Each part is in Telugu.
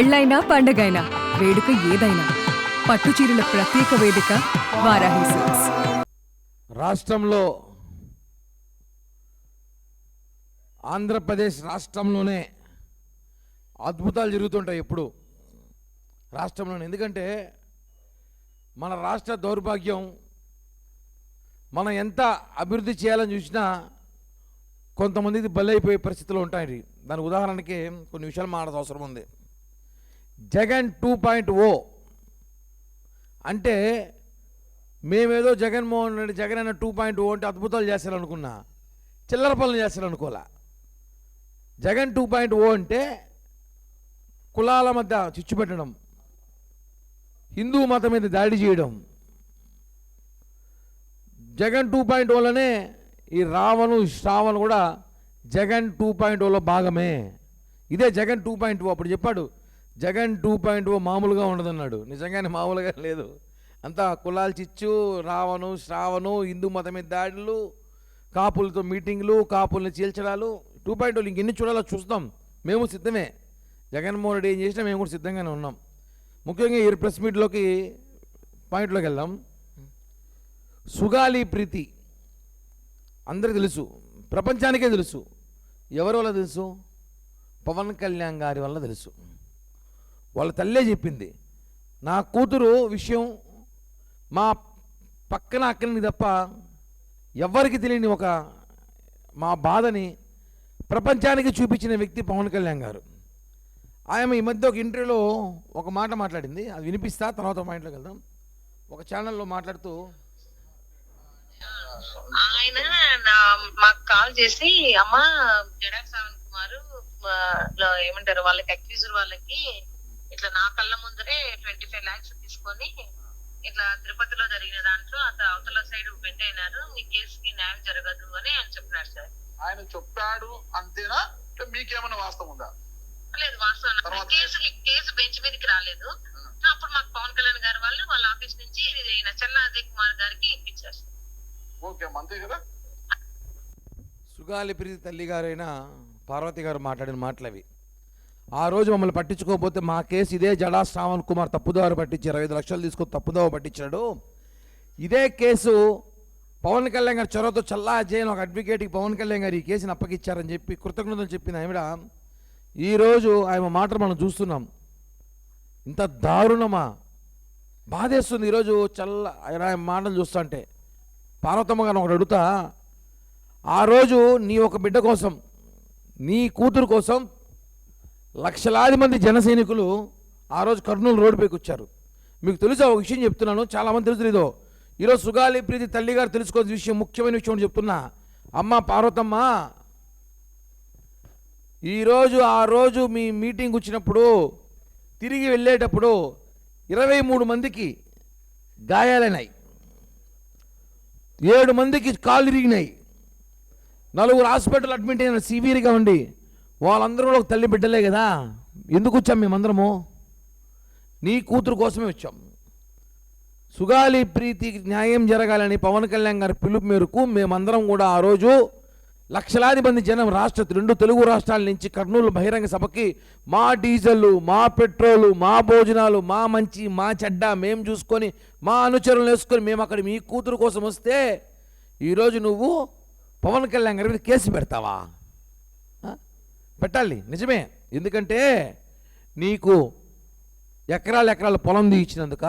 పెళ్ళైనా పండగైనా వేడుక ఏదైనా పట్టుచీరల ప్రత్యేక వేదిక వారాహి సిల్క్స్. రాష్ట్రంలో ఆంధ్రప్రదేశ్ రాష్ట్రంలోనే అద్భుతాలు జరుగుతుంటాయి ఎప్పుడు రాష్ట్రంలోనే. ఎందుకంటే మన రాష్ట్ర దౌర్భాగ్యం, మనం ఎంత అభివృద్ధి చేయాలని చూసినా కొంతమందికి బలైపోయే పరిస్థితులు ఉంటాయి. దాని ఉదాహరణకి కొన్ని విషయాలు మాట్లాడాల్సిన అవసరం ఉంది. జగన్ 2.0 అంటే మేమేదో జగన్మోహన్ రెడ్డి జగన్ అన్న 2.0 అంటే అద్భుతాలు చేస్తారనుకున్నా, చిల్లర పనులు చేస్తారనుకోలే. జగన్ 2.0 అంటే కులాల మధ్య చిచ్చు పెట్టడం, హిందూ మతం మీద దాడి చేయడం. జగన్ 2.0లోనే ఈ రావణు శ్రావణ్ కూడా జగన్ 2.0లో భాగమే. ఇదే జగన్ 2.0. అప్పుడు చెప్పాడు జగన్ 2.0 మామూలుగా ఉండదన్నాడు. నిజంగానే మామూలుగా లేదు. అంతా కులాల చిచ్చు, రావణు శ్రావణు, హిందూ మతం మీద దాడులు, కాపులతో మీటింగ్లు, కాపుల్ని చీల్చడాలు. 2.0 ఇంకెన్ని చూడాలో చూస్తాం. మేము సిద్ధమే. జగన్మోహన్ రెడ్డి ఏం చేసినా మేము కూడా సిద్ధంగానే ఉన్నాం. ముఖ్యంగా ఈ ప్రెస్ మీట్లోకి పాయింట్లోకి వెళ్దాం. సుగాలి ప్రీతి అందరికీ తెలుసు, ప్రపంచానికే తెలుసు. ఎవరి వల్ల తెలుసు? పవన్ కళ్యాణ్ గారి వల్ల తెలుసు. వాళ్ళ తల్లే చెప్పింది, నా కూతురు విషయం మా పక్కన అక్కడిని తప్ప ఎవ్వరికి తెలియని ఒక మా బాధని ప్రపంచానికి చూపించిన వ్యక్తి పవన్ కళ్యాణ్ గారు. ఆయన ఈ మధ్య ఒక ఇంటర్వ్యూలో ఒక మాట మాట్లాడింది, అది వినిపిస్తా, తర్వాత పాయింట్లోకి వెళ్దాం. ఒక ఛానల్లో మాట్లాడుతూ ఆయన మాకు కాల్ చేసి, అమ్మ జడా శ్రావణ్ కుమార్ ఏమంటారు వాళ్ళకి అక్యూజర్ వాళ్ళకి ఇట్లా నా కళ్ళ ముందరే 25 lakhs తీసుకొని ఇట్లా తిరుపతిలో జరిగిన దాంట్లో అవతల సైడ్ బెండ్ అయినారు, మీ కేసుకి న్యాయం జరగదు అని ఆయన చెప్పినారు సార్. ఆయన చెప్పాడు అంతేనా? మీకేమైనా వాస్తవం ఉందా? లేదు, వాస్తవం. కేసు బెంచ్ మీదకి రాలేదు. అప్పుడు మాకు పవన్ కళ్యాణ్ గారు వాళ్ళు వాళ్ళ ఆఫీస్ నుంచి నచ్చల్ల అజయ్ కుమార్ గారికి ఇప్పించారు. ఓకే, అంతే కదా. సుగాలి ప్రీతి తల్లి గారైన పార్వతి గారు మాట్లాడిన మాటలు అవి. ఆ రోజు మమ్మల్ని పట్టించుకోకపోతే మా కేసు ఇదే జడా శ్రావణ్ కుమార్ తప్పుదారు పట్టించారు, 5 లక్షలు తీసుకొని తప్పుదావ పట్టించాడు. ఇదే కేసు పవన్ కళ్యాణ్ గారు చొరవతో చల్లా అజయ్ ఒక అడ్వకేట్కి పవన్ కళ్యాణ్ గారు ఈ కేసుని అప్పగిచ్చారని చెప్పి కృతజ్ఞతలు చెప్పిన ఆవిడ ఈరోజు ఆయన మాటలు మనం చూస్తున్నాం. ఇంత దారుణమా, బాధేస్తుంది. ఈరోజు ఆయన మాటలు చూస్తుంటే పార్వతమ్మ గారు ఒకటి అడుగుతా, ఆ రోజు నీ ఒక బిడ్డ కోసం, నీ కూతురు కోసం లక్షలాది మంది జన సైనికులు ఆ రోజు కర్నూలు రోడ్డుపైకి వచ్చారు. మీకు తెలుసా ఒక విషయం చెప్తున్నాను, చాలామంది తెలుసులేదో. ఈరోజు సుగాలి ప్రీతి తల్లి గారు తెలుసుకోవాల్సిన విషయం, ముఖ్యమైన విషయం చెప్తున్నా. అమ్మ పార్వతమ్మ, ఈరోజు ఆ రోజు మీ మీటింగ్ వచ్చినప్పుడు తిరిగి వెళ్ళేటప్పుడు 23 మందికి గాయాలైనాయి, 7 మందికి కాళ్ళు ఇరిగినాయి, 4 హాస్పిటల్ అడ్మిట్ అయిన సివియర్గా ఉండి. వాళ్ళందరూ కూడా ఒక తల్లి బిడ్డలే కదా. ఎందుకు వచ్చాం మేమందరము? నీ కూతురు కోసమే వచ్చాం. సుగాలి ప్రీతికి న్యాయం జరగాలని పవన్ కళ్యాణ్ గారి పిలుపు మేరకు మేమందరం కూడా ఆ రోజు లక్షలాది మంది జనం 2 తెలుగు రాష్ట్రాల నుంచి కర్నూలు బహిరంగ సభకి మా డీజిల్, మా పెట్రోలు, మా భోజనాలు, మా మంచి మా చెడ్డ మేము చూసుకొని, మా అనుచరులు వేసుకొని మేము అక్కడ మీ కూతురు కోసం వస్తే ఈరోజు నువ్వు పవన్ కళ్యాణ్ గారి మీద కేసు పెడతావా? పెట్టాలి, నిజమే. ఎందుకంటే నీకు ఎకరాల పొలం తీయించినందుక,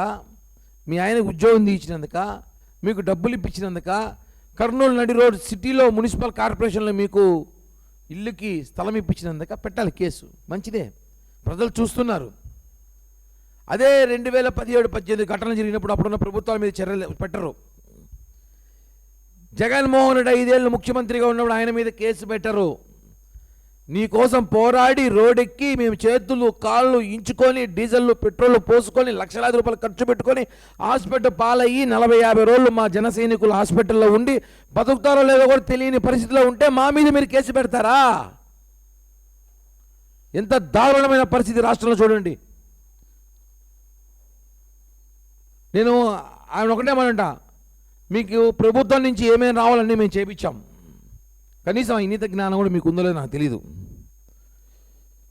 మీ ఆయన ఉద్యోగం తీయించినందుక, మీకు డబ్బులు ఇప్పించినందుక, కర్నూలు నడి రోడ్ సిటీలో మున్సిపల్ కార్పొరేషన్లో మీకు ఇల్లుకి స్థలం ఇప్పించినందుక పెట్టాలి కేసు. మంచిదే, ప్రజలు చూస్తున్నారు. అదే 2017-18 ఘటనలు జరిగినప్పుడు అప్పుడున్న ప్రభుత్వాల మీద చర్యలు పెట్టరు. జగన్మోహన్ రెడ్డి 5 ఏళ్ళు ముఖ్యమంత్రిగా ఉన్నప్పుడు ఆయన మీద కేసు పెట్టరు. నీ కోసం పోరాడి రోడ్డెక్కి మేము చేతులు కాళ్ళు ఇంచుకొని డీజిల్ పెట్రోల్ పోసుకొని లక్షలాది రూపాయలు ఖర్చు పెట్టుకొని హాస్పిటల్ పాలయ్యి 40-50 రోజులు మా జన సైనికులు హాస్పిటల్లో ఉండి బతుకుతారో లేదో కూడా తెలియని పరిస్థితిలో ఉంటే మా మీద మీరు కేసు పెడతారా? ఎంత దారుణమైన పరిస్థితి రాష్ట్రంలో చూడండి. నేను ఆయన ఒకటే మానంట, మీకు ప్రభుత్వం నుంచి ఏమేమి రావాలని మేము చేయించాం, కనీసం ఇంగిత జ్ఞానం కూడా మీకు ఉందో లేదో నాకు తెలీదు.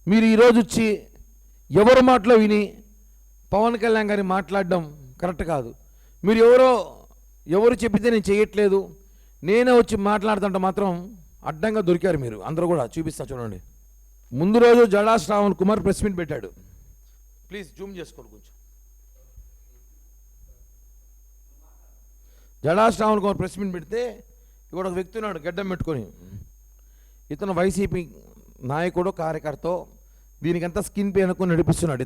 మీరు ఈరోజు వచ్చి ఎవరి మాటలో విని పవన్ కళ్యాణ్ గారిని మాట్లాడడం కరెక్ట్ కాదు. మీరు ఎవరు చెప్పితే నేను చేయట్లేదు, నేనే వచ్చి మాట్లాడుతుంటే మాత్రం అడ్డంగా దొరికారు మీరు అందరూ కూడా. చూపిస్తా చూడండి. ముందు రోజు జడా శ్రావణ్ కుమార్ ప్రెస్ మీట్ పెట్టాడు. ప్లీజ్ జూమ్ చేసుకోండి కొంచెం. జడా శ్రావణ్ కుమార్ ప్రెస్ మీట్ పెడితే ఇక్కడ ఒక వ్యక్తి ఉన్నాడు గడ్డం పెట్టుకొని. ఇతను వైసీపీ నాయకుడు, కార్యకర్త. దీనికంతా స్కిన్ పెయిన్ అనుకుని నడిపిస్తున్నాడు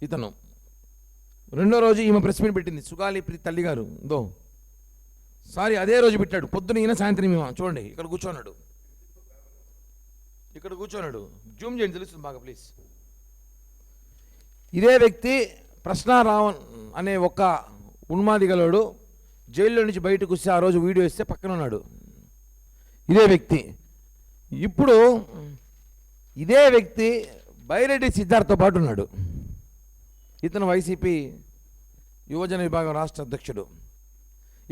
ఇతను. రెండో రోజు ఈమె ప్రెస్ మీట్ పెట్టింది, సుగాలి ప్రీతి తల్లి గారు. సారీ, అదే రోజు పెట్టాడు. పొద్దున ఈయన, సాయంత్రం ఈమె. చూడండి, ఇక్కడ కూర్చోన్నాడు. జూమ్ చేయండి, తెలుస్తుంది బాగా ప్లీజ్. ఇదే వ్యక్తి ప్రశ్నారావణ్ అనే ఒక ఉన్మాదిగలోడు జైల్లో నుంచి బయటకు వస్తే ఆ రోజు వీడియో ఇస్తే పక్కన ఉన్నాడు ఇదే వ్యక్తి. ఇప్పుడు ఇదే వ్యక్తి బైరెడ్డి సిద్ధార్థతో పాటు ఉన్నాడు. ఇతను వైసీపీ యువజన విభాగం రాష్ట్ర అధ్యక్షుడు.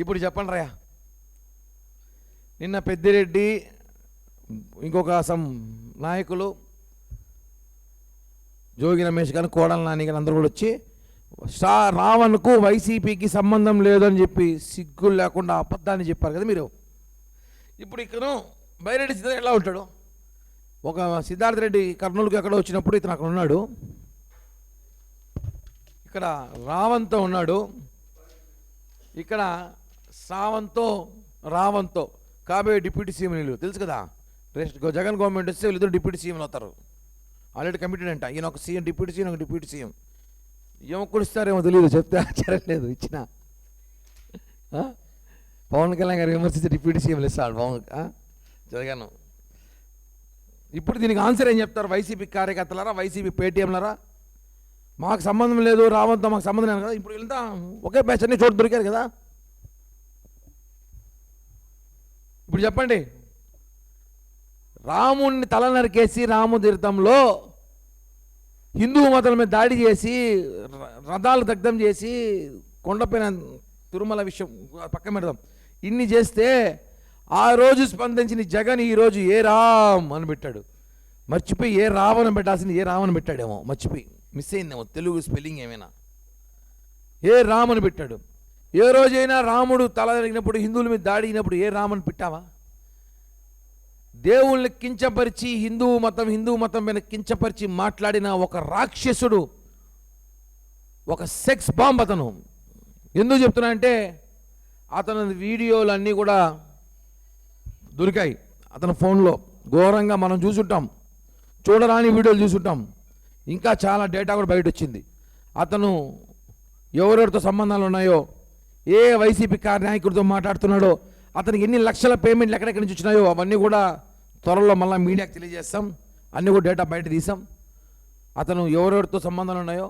ఇప్పుడు చెప్పండి రాయా, నిన్న పెద్దిరెడ్డి ఇంకొక నాయకులు జోగి రమేష్ గారు, కోడల నాని గారు అందరూ కూడా వచ్చి రావణ్కు వైసీపీకి సంబంధం లేదని చెప్పి సిగ్గులు లేకుండా అబద్ధాన్ని చెప్పారు కదా మీరు. ఇప్పుడు ఇక్కడ బైరెడ్డి సిద్ధార్థ ఎలా ఉంటాడు? ఒక సిద్ధార్థ రెడ్డి కర్నూలుకి ఎక్కడో వచ్చినప్పుడు ఇతను అక్కడ ఉన్నాడు. ఇక్కడ రావంతో ఉన్నాడు, ఇక్కడ రావంతో కాబోయే డిప్యూటీ సీఎంలు తెలుసు కదా. జగన్ గవర్నమెంట్ వస్తే వీళ్ళిద్దరు డిప్యూటీ సీఎంలు అవుతారు. ఆల్రెడీ కమిటెడ్ అంట. ఈయన ఒక సీఎం, డిప్యూటీ సీఎం, ఒక డిప్యూటీ సీఎం. ఏమో కుడిస్తారేమో తెలియదు, చెప్తే ఆశ్చర్యలేదు. ఇచ్చిన పవన్ కళ్యాణ్ గారు విమర్శించి డిప్యూటీ సీఎంలు ఇస్తాడు జగన్. ఇప్పుడు దీనికి ఆన్సర్ ఏం చెప్తారు? వైసీపీ కార్యకర్తలారా, వైసీపీ పేటీఎంలరా, మాకు సంబంధం లేదు, రావంతో మాకు సంబంధం లేదు కదా. ఇప్పుడు వెళ్తా ఒకే బ్యాచ్ అన్ని చోటు దొరికారు కదా. ఇప్పుడు చెప్పండి, రాముణ్ణి తల నరికేసి రాము తీర్థంలో హిందూ మతం మీద దాడి చేసి రథాలు దగ్ధం చేసి కొండపైన తిరుమల విషయం పక్కన పెడదాం, ఇన్ని చేస్తే ఆ రోజు స్పందించిన జగన్ ఈరోజు ఏ రామ్ అని పెట్టాడు. మర్చిపోయి ఏ రావణ పెట్టాల్సింది ఏ రామని పెట్టాడేమో, మర్చిపోయి మిస్ అయిందేమో తెలుగు స్పెల్లింగ్ ఏమైనా. ఏ రామని పెట్టాడు. ఏ రోజైనా రాముడు తల జరిగినప్పుడు హిందువుల మీద దాడి అయినప్పుడు ఏ రామని పెట్టావా? దేవుళ్ళని కించపరిచి హిందూ మతం మీద కించపరిచి మాట్లాడిన ఒక రాక్షసుడు, ఒక సెక్స్ బాంబ్ అతను. ఎందుకు చెప్తున్నా అంటే అతని వీడియోలు అన్నీ కూడా దొరికాయి అతని ఫోన్లో. ఘోరంగా మనం చూసుంటాం, చూడరాని వీడియోలు చూసుంటాం. ఇంకా చాలా డేటా కూడా బయట వచ్చింది. అతను ఎవరెవరితో సంబంధాలు ఉన్నాయో, ఏ వైసీపీ నాయకుడితో మాట్లాడుతున్నాడో, అతనికి ఎన్ని లక్షల పేమెంట్లు ఎక్కడెక్కడి నుంచి వచ్చినాయో అవన్నీ కూడా త్వరలో మళ్ళీ మీడియాకి తెలియజేస్తాం. అన్నీ కూడా డేటా బయట తీసాం. అతను ఎవరెవరితో సంబంధాలు ఉన్నాయో